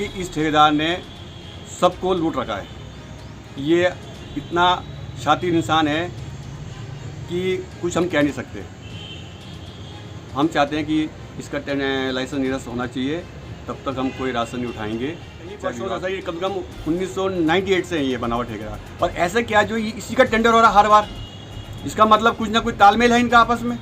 जबकि इस ठेकेदार ने सबको लूट रखा है। ये इतना शातिर इंसान है कि कुछ हम कह नहीं सकते। हम चाहते हैं कि इसका लाइसेंस निरस्त होना चाहिए, तब तक हम कोई राशन नहीं उठाएंगे। ये कम से कम 1998 से ये बना हुआ ठेकेदार, और ऐसे क्या जो इसी का टेंडर हो रहा हर बार। इसका मतलब कुछ ना कुछ तालमेल है इनका आपस में।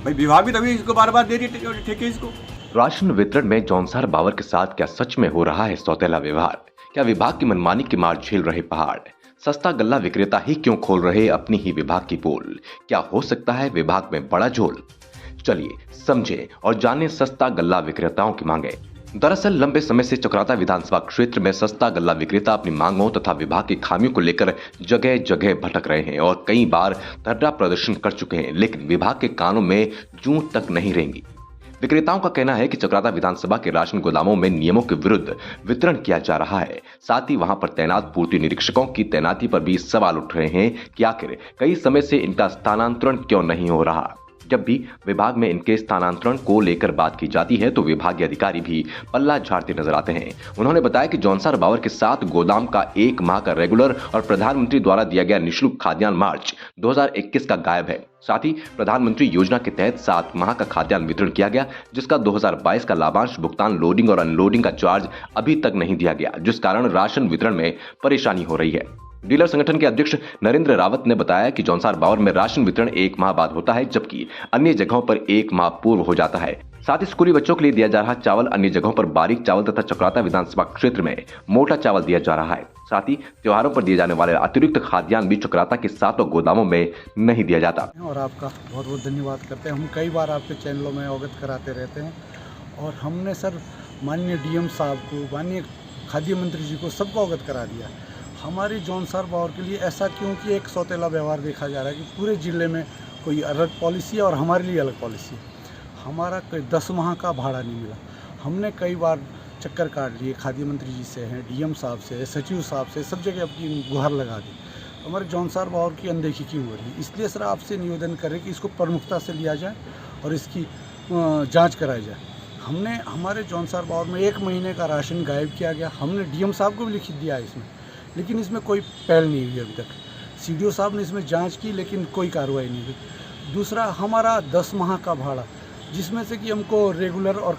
भाई विभाग भी तभी इसको बार बार दे रही है ठेके इसको। राशन वितरण में जौनसार बावर के साथ क्या सच में हो रहा है सौतेला व्यवहार? क्या विभाग की मनमानी की मार झेल रहे पहाड़? सस्ता गल्ला विक्रेता ही क्यों खोल रहे अपनी ही विभाग की पोल? क्या हो सकता है विभाग में बड़ा झोल? चलिए समझे और जाने सस्ता गल्ला विक्रेताओं की मांगे। दरअसल लंबे समय से चक्राता विधानसभा क्षेत्र में सस्ता गल्ला विक्रेता अपनी मांगों तथा विभाग की खामियों को लेकर जगह जगह भटक रहे हैं और कई बार धरना प्रदर्शन कर चुके हैं, लेकिन विभाग के कानों में जूं तक नहीं रेंगी। विक्रेताओं का कहना है कि चक्राता विधानसभा के राशन गोदामों में नियमों के विरुद्ध वितरण किया जा रहा है। साथ ही वहां पर तैनात पूर्ति निरीक्षकों की तैनाती पर भी सवाल उठ रहे हैं कि आखिर कई समय से इनका स्थानांतरण क्यों नहीं हो रहा। जब भी विभाग में इनके स्थानांतरण को लेकर बात की जाती है तो विभागीय अधिकारी भी पल्ला झाड़ते नजर आते हैं। उन्होंने बताया कि जौनसार बावर के साथ गोदाम का 1 माह का रेगुलर और प्रधानमंत्री द्वारा दिया गया निःशुल्क खाद्यान्न मार्च 2021 का गायब है। साथ ही प्रधानमंत्री योजना के तहत 7 माह का खाद्यान्न वितरण किया गया, जिसका 2022 का लाभांश भुगतान लोडिंग और अनलोडिंग का चार्ज अभी तक नहीं दिया गया, जिस कारण राशन वितरण में परेशानी हो रही है। डीलर संगठन के अध्यक्ष नरेंद्र रावत ने बताया कि जौनसार बावर में राशन वितरण 1 माह बाद होता है, जबकि अन्य जगहों पर 1 माह पूर्व हो जाता है। साथ ही स्कूली बच्चों के लिए दिया जा रहा चावल अन्य जगहों पर बारीक चावल तथा चक्राता विधानसभा क्षेत्र में मोटा चावल दिया जा रहा है। साथ ही त्योहारों पर दिए जाने वाले अतिरिक्त खाद्यान्न भी चक्राता के 7 गोदामों में नहीं दिया जाता। और आपका बहुत बहुत धन्यवाद करते हैं। हम कई बार आपके चैनलों में अवगत कराते रहते हैं और हमने सर माननीय डीएम साहब को, माननीय खाद्य मंत्री जी को सबको अवगत करा दिया। हमारी जौनसार बावर के लिए ऐसा क्यों कि एक सौतेला व्यवहार देखा जा रहा है कि पूरे ज़िले में कोई अलग पॉलिसी है और हमारे लिए अलग पॉलिसी है। हमारा कोई 10 माह का भाड़ा नहीं मिला। हमने कई बार चक्कर काट लिए, खाद्य मंत्री जी से हैं, डीएम साहब से, सचिव साहब से, सब जगह अपनी गुहार लगा दी। हमारे जौनसार बावर की अनदेखी क्यों हो रही है? इसलिए सर आपसे निवेदन करें कि इसको प्रमुखता से लिया जाए और इसकी जाँच कराई जाए। हमने हमारे जौनसार बावर में 1 महीने का राशन गायब किया गया। हमने डीएम साहब को भी लिखित दिया है इसमें, लेकिन इसमें कोई पहल नहीं हुई अभी तक। सीडीओ साहब ने इसमें जांच की लेकिन कोई कार्रवाई नहीं हुई। दूसरा, हमारा 10 माह का भाड़ा, जिसमें से कि हमको रेगुलर और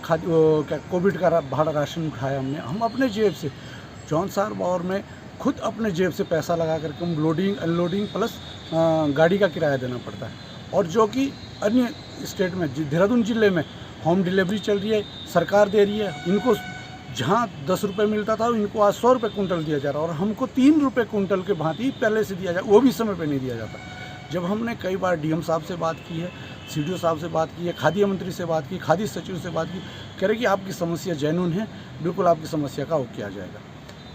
कोविड का भाड़ा राशन उठाया हमने, हम अपने जेब से जौनसार बावर में खुद अपने जेब से पैसा लगा करके हम लोडिंग अनलोडिंग प्लस गाड़ी का किराया देना पड़ता है। और जो कि अन्य स्टेट में, देहरादून ज़िले में होम डिलीवरी चल रही है, सरकार दे रही है। इनको जहाँ 10 रुपये मिलता था इनको आज 100 रुपये कुंटल दिया जा रहा है और हमको 3 रुपये कुंटल के भांति पहले से दिया जाए, वो भी समय पे नहीं दिया जाता। जब हमने कई बार डीएम साहब से बात की है, सीडीओ साहब से बात की है, खाद्य मंत्री से बात की, खाद्य सचिव से बात की, कह रहे कि आपकी समस्या जेन्युइन है, बिल्कुल आपकी समस्या का हल किया जाएगा।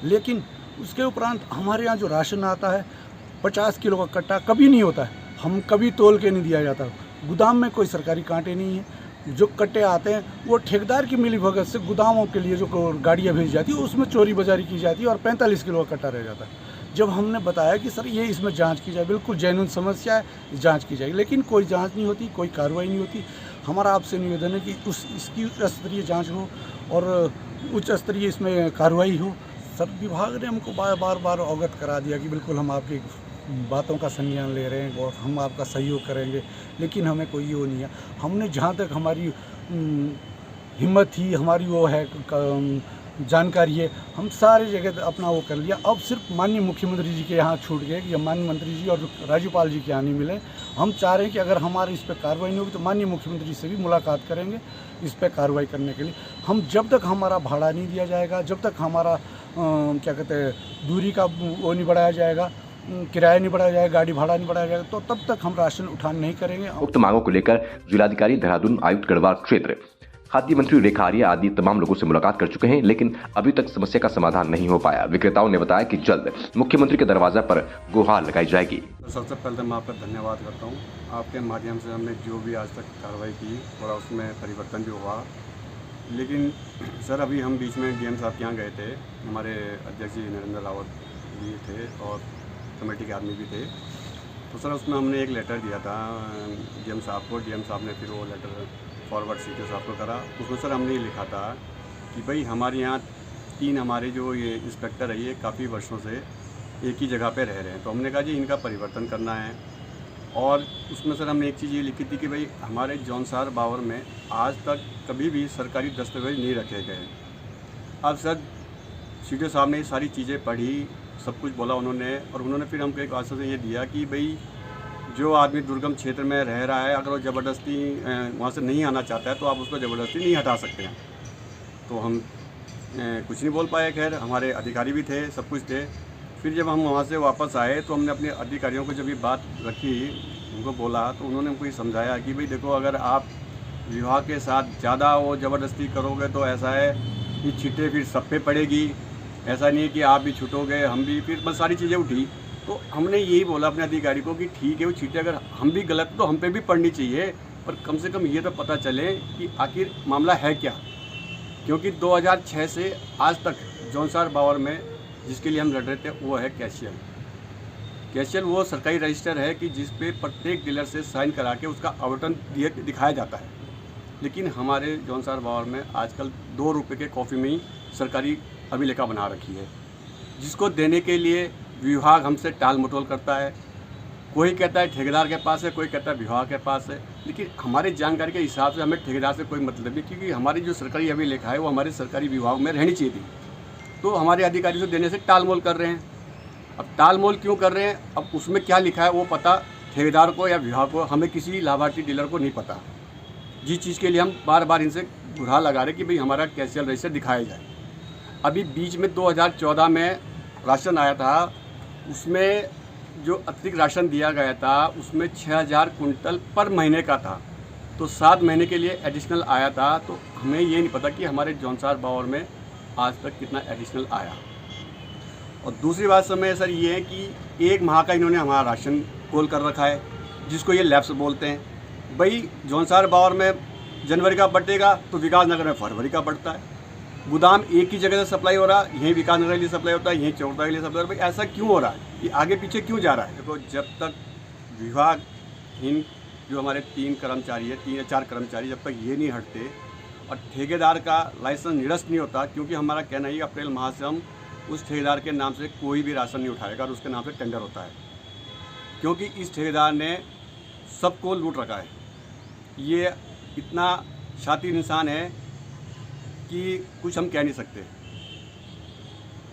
लेकिन उसके उपरांत हमारे यहाँ जो राशन आता है 50 किलो का कट्टा कभी नहीं होता है, हम कभी तोल के नहीं दिया जाता। गोदाम में कोई सरकारी कांटे नहीं है। जो कट्टे आते हैं वो ठेकेदार की मिलीभगत से गोदामों के लिए जो गाड़ियाँ भेजी जाती है उसमें चोरी बाजारी की जाती है और 45 किलो का कट्टा रह जाता है। जब हमने बताया कि सर ये इसमें जांच की जाए, बिल्कुल जेन्युइन समस्या है, जांच की जाएगी, लेकिन कोई जांच नहीं होती, कोई कार्रवाई नहीं होती। हमारा आपसे निवेदन है कि इसकी उच्च स्तरीय जाँच हो और उच्च स्तरीय इसमें कार्रवाई हो। सर विभाग ने हमको बार बार अवगत करा दिया कि बिल्कुल हम आपकी बातों का संज्ञान ले रहे हैं और हम आपका सहयोग करेंगे, लेकिन हमें कोई वो नहीं है। हमने जहाँ तक हमारी हिम्मत थी, हमारी वो है जानकारी है, हम सारी जगह अपना वो कर लिया। अब सिर्फ माननीय मुख्यमंत्री जी के यहाँ छूट गए कि माननीय मंत्री जी और राज्यपाल जी के यहाँ नहीं मिले। हम चाह रहे हैं कि अगर हमारे इस पर कार्रवाई नहीं होगी तो माननीय मुख्यमंत्री से भी मुलाकात करेंगे इस पर कार्रवाई करने के लिए। हम जब तक हमारा भाड़ा नहीं दिया जाएगा, जब तक हमारा क्या कहते हैं दूरी का वो नहीं बढ़ाया जाएगा, किराया नहीं बढ़ाया जाएगा, गाड़ी भाड़ा नहीं बढ़ाया जाएगा, तो तब तक हम राशन उठान नहीं करेंगे। उक्त मांगों को लेकर जिलाधिकारी देहरादून, आयुक्त गढ़वाल क्षेत्र, खाद्य मंत्री रेखा आर्या आदि तमाम लोगों से मुलाकात कर चुके हैं, लेकिन अभी तक समस्या का समाधान नहीं हो पाया। विक्रेताओं ने बताया कि जल्द मुख्यमंत्री के दरवाजा पर गुहार लगाई जाएगी। सबसे पहले तो मैं आपका धन्यवाद करता हूँ। आपके माध्यम से हमने जो भी आज तक कार्रवाई की थोड़ा उसमें परिवर्तन भी हुआ, लेकिन सर अभी हम बीच में डीएम साहब के यहाँ गए थे, हमारे अध्यक्ष जी नरेंद्र रावत जी थे और कमेटी के आदमी भी थे। तो सर उसमें हमने एक लेटर दिया था डीएम साहब को। डीएम साहब ने फिर वो लेटर फॉरवर्ड सीडीओ साहब को करा। उसमें सर हमने ये लिखा था कि भाई हमारे यहाँ तीन हमारे जो ये इंस्पेक्टर है ये काफ़ी वर्षों से एक ही जगह पे रह रहे हैं। तो हमने कहा जी इनका परिवर्तन करना है। और उसमें सर हमने एक चीज़ ये लिखी थी कि भाई हमारे जौनसार बावर में आज तक कभी भी सरकारी दस्तावेज नहीं रखे गए। अब सर सीडीओ साहब ने सारी चीज़ें पढ़ी, सब कुछ बोला उन्होंने, और उन्होंने फिर हमको एक आश्वासन ये दिया कि भाई जो आदमी दुर्गम क्षेत्र में रह रहा है, अगर वो ज़बरदस्ती वहाँ से नहीं आना चाहता है तो आप उसको ज़बरदस्ती नहीं हटा सकते हैं। तो हम कुछ नहीं बोल पाए। खैर हमारे अधिकारी भी थे, सब कुछ थे। फिर जब हम वहाँ से वापस आए तो हमने अपने अधिकारियों को जब ये बात रखी, उनको बोला, तो उन्होंने हमको ये समझाया कि भाई देखो, अगर आप विवाह के साथ ज़्यादा वो ज़बरदस्ती करोगे तो ऐसा है कि छींटे फिर सब पे पड़ेगी। ऐसा नहीं है कि आप भी छूटोगे, हम भी, फिर बस सारी चीज़ें उठी। तो हमने यही बोला अपने अधिकारी को कि ठीक है, वो छींटे अगर हम भी गलत तो हम पे भी पड़नी चाहिए, पर कम से कम ये तो पता चले कि आखिर मामला है क्या। क्योंकि 2006 से आज तक जौनसार बावर में जिसके लिए हम लड़ रहे थे वो है कैशियल। कैशियल वो सरकारी रजिस्टर है कि जिस पे प्रत्येक डीलर से साइन करा के उसका आवंटन दिखाया जाता है। लेकिन हमारे जौनसार बावर में आजकल 2 रुपये के कॉफ़ी में ही सरकारी अभिलेखा बना रखी है, जिसको देने के लिए विभाग हमसे टाल मटोल करता है। कोई कहता है ठेकेदार के पास है, कोई कहता है विभाग के पास है। लेकिन हमारी जानकारी के हिसाब से हमें ठेकेदार से कोई मतलब नहीं, क्योंकि हमारी जो सरकारी अभिलेखा है वो हमारे सरकारी विभाग में रहनी चाहिए थी। तो हमारे अधिकारी से देने से टालमोल कर रहे हैं। अब टालमोल क्यों कर रहे हैं, अब उसमें क्या लिखा है वो पता ठेकेदार को या विभाग को, हमें किसी लाभार्थी डीलर को नहीं पता। जिस चीज़ के लिए हम बार बार इनसे गुहार लगा रहे कि भाई हमारा कैशियल रजिस्टर दिखाया जाए। अभी बीच में 2014 में राशन आया था, उसमें जो अतिरिक्त राशन दिया गया था उसमें 6000 कुंटल पर महीने का था। तो 7 महीने के लिए एडिशनल आया था। तो हमें ये नहीं पता कि हमारे जौनसार बावर में आज तक कितना एडिशनल आया। और दूसरी बात समय सर ये है कि 1 माह का इन्होंने हमारा राशन खोल कर रखा है, जिसको ये लैप्स बोलते हैं। भाई जौनसार बावर में जनवरी का बटेगा तो विकास नगर में फरवरी का बढ़ता है। गोदाम एक ही जगह से सप्लाई हो रहा है, यहीं विकास नगर के लिए सप्लाई होता है, यहीं चौड़ा के लिए सप्लाई हो रहा है। भाई ऐसा क्यों हो रहा है, ये आगे पीछे क्यों जा रहा है? देखो, जब तक विभाग इन जो हमारे 3 कर्मचारी है, 3 या 4 कर्मचारी, जब तक ये नहीं हटते और ठेकेदार का लाइसेंस निरस्त नहीं होता, क्योंकि हमारा कहना है कि अप्रैल माह से हम उस ठेकेदार के नाम से कोई भी राशन नहीं उठाएगा और उसके नाम से टेंडर होता है, क्योंकि इस ठेकेदार ने सबको लूट रखा है। ये इतना शातिर इंसान है कि कुछ हम कह नहीं सकते।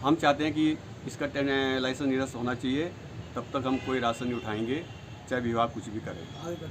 हम चाहते हैं कि इसका लाइसेंस निरस्त होना चाहिए, तब तक हम कोई राशन नहीं उठाएंगे, चाहे विभाग कुछ भी करे।